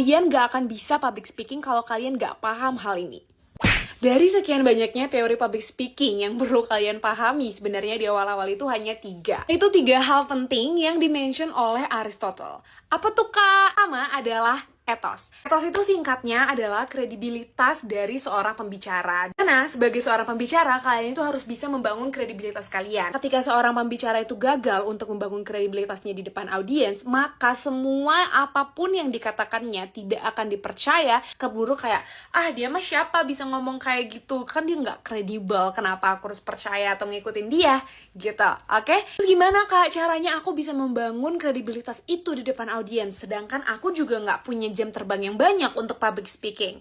Kalian gak akan bisa public speaking kalau kalian gak paham hal ini. Dari sekian banyaknya teori public speaking yang perlu kalian pahami, sebenarnya di awal-awal itu hanya 3. Itu 3 hal penting yang dimention oleh Aristotle. Apa tuh Kak? Pertama adalah etos. Etos itu singkatnya adalah kredibilitas dari seorang pembicara. Karena sebagai seorang pembicara, kalian itu harus bisa membangun kredibilitas kalian. Ketika seorang pembicara itu gagal untuk membangun kredibilitasnya di depan audiens, maka semua apapun yang dikatakannya tidak akan dipercaya. Keburu kayak, dia mah siapa bisa ngomong kayak gitu? Kan dia nggak kredibel, kenapa aku harus percaya atau ngikutin dia? Gitu, oke? Terus gimana Kak caranya aku bisa membangun kredibilitas itu di depan audiens? Sedangkan aku juga nggak punya jam terbang yang banyak untuk public speaking.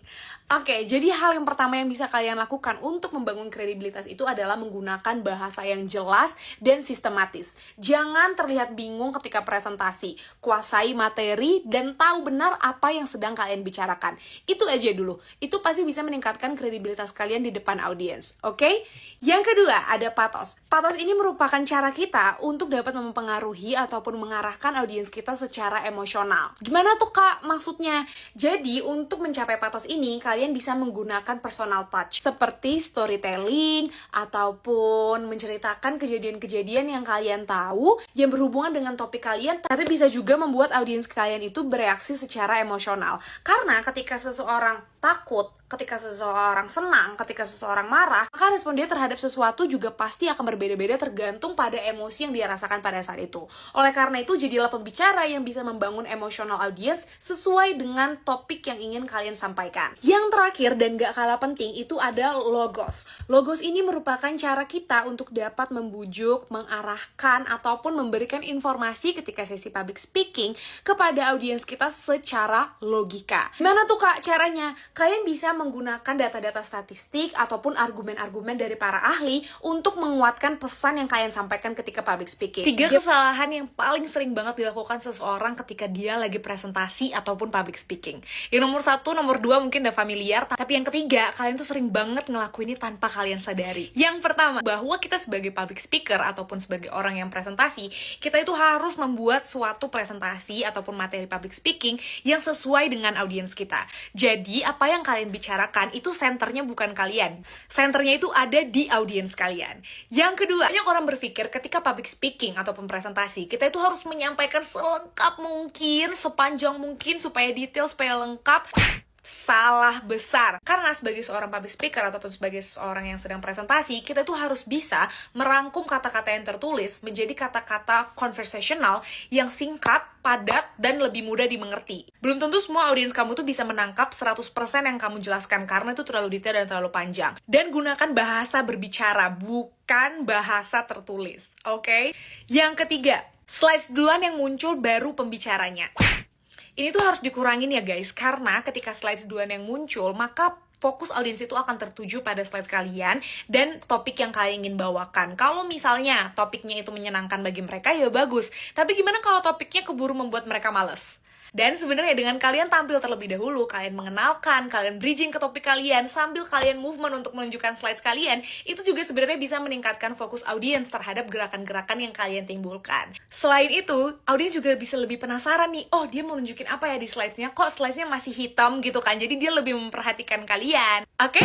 Oke, jadi hal yang pertama yang bisa kalian lakukan untuk membangun kredibilitas itu adalah menggunakan bahasa yang jelas dan sistematis. Jangan terlihat bingung ketika presentasi. Kuasai materi dan tahu benar apa yang sedang kalian bicarakan. Itu aja dulu. Itu pasti bisa meningkatkan kredibilitas kalian di depan audiens. Oke? Yang kedua, ada pathos. Pathos ini merupakan cara kita untuk dapat mempengaruhi ataupun mengarahkan audiens kita secara emosional. Gimana tuh Kak maksudnya? Jadi, untuk mencapai pathos ini, kalian bisa menggunakan personal touch seperti storytelling ataupun menceritakan kejadian-kejadian yang kalian tahu yang berhubungan dengan topik kalian, tapi bisa juga membuat audiens kalian itu bereaksi secara emosional. Karena ketika seseorang takut, ketika seseorang senang, ketika seseorang marah, maka respon dia terhadap sesuatu juga pasti akan berbeda-beda tergantung pada emosi yang dia rasakan pada saat itu. Oleh karena itu, jadilah pembicara yang bisa membangun emosional audiens sesuai dengan topik yang ingin kalian sampaikan. Yang terakhir dan gak kalah penting itu ada logos. Logos ini merupakan cara kita untuk dapat membujuk, mengarahkan, ataupun memberikan informasi ketika sesi public speaking kepada audiens kita secara logika. Gimana tuh Kak caranya? Kalian bisa menggunakan data-data statistik ataupun argumen-argumen dari para ahli untuk menguatkan pesan yang kalian sampaikan ketika public speaking. 3 kesalahan yang paling sering banget dilakukan seseorang ketika dia lagi presentasi ataupun public speaking. Yang nomor 1, nomor 2 mungkin udah familiar, tapi yang ketiga, kalian tuh sering banget ngelakuin ini tanpa kalian sadari. Yang pertama, bahwa kita sebagai public speaker ataupun sebagai orang yang presentasi, kita itu harus membuat suatu presentasi ataupun materi public speaking yang sesuai dengan audiens kita. Jadi, apa yang kalian bicarakan itu senternya bukan kalian. Senternya itu ada di audiens kalian. Yang kedua, banyak orang berpikir ketika public speaking ataupun presentasi, kita itu harus menyampaikan selengkap mungkin, sepanjang mungkin, supaya detail, supaya lengkap. Salah besar. Karena sebagai seorang public speaker ataupun sebagai seorang yang sedang presentasi, kita tuh harus bisa merangkum kata-kata yang tertulis menjadi kata-kata conversational yang singkat, padat, dan lebih mudah dimengerti. Belum tentu semua audiens kamu tuh bisa menangkap 100% yang kamu jelaskan karena itu terlalu detail dan terlalu panjang. Dan gunakan bahasa berbicara, bukan bahasa tertulis. Oke? Yang ketiga, slides duluan yang muncul baru pembicaranya. Ini tuh harus dikurangin ya guys, karena ketika slides duluan yang muncul, maka fokus audiens itu akan tertuju pada slides kalian dan topik yang kalian ingin bawakan. Kalau misalnya topiknya itu menyenangkan bagi mereka, ya bagus. Tapi gimana kalau topiknya keburu membuat mereka males? Dan sebenarnya dengan kalian tampil terlebih dahulu, kalian mengenalkan, kalian bridging ke topik kalian, sambil kalian movement untuk menunjukkan slides kalian, itu juga sebenarnya bisa meningkatkan fokus audiens terhadap gerakan-gerakan yang kalian timbulkan. Selain itu, audiens juga bisa lebih penasaran nih, dia mau nunjukin apa ya di slidesnya, kok slidesnya masih hitam gitu kan, jadi dia lebih memperhatikan kalian. Oke?